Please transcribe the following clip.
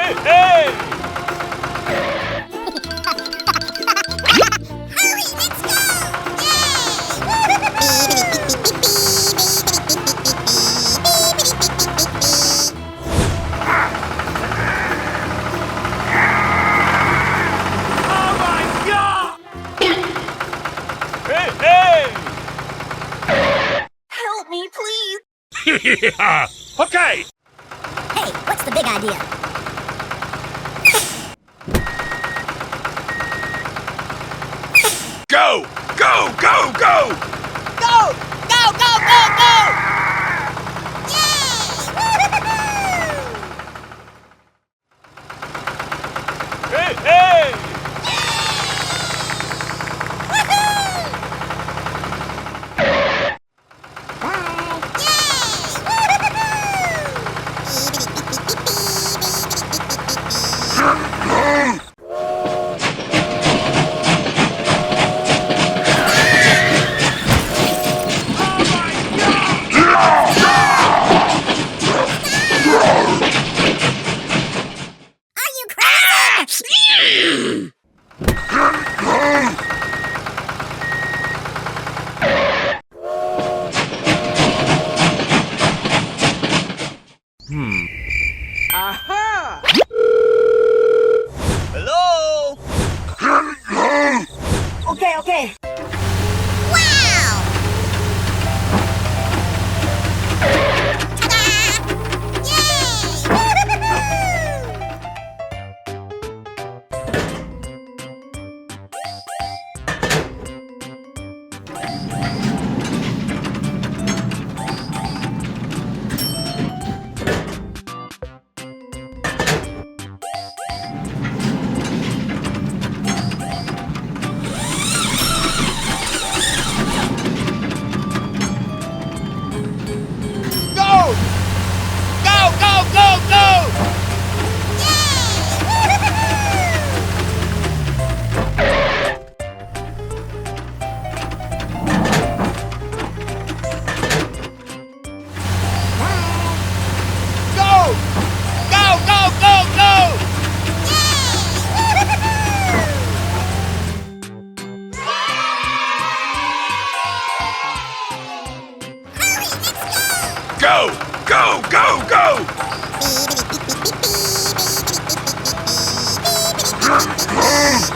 Hey, hey! Hurry, let's go! Oh my God! Hey, hey! Help me, please! Yeah. Okay! Hey, what's the big idea? Go! Go! Go! Go! Go! Go, go, go, go! Yay! Hey, hey! Are you crazy? Aha! Hello? Okay, okay. Wow! Ta-da! Go! Go! Go! Go! Go! Go! Go! Go! Go! Go! Go! Go! Go! Go!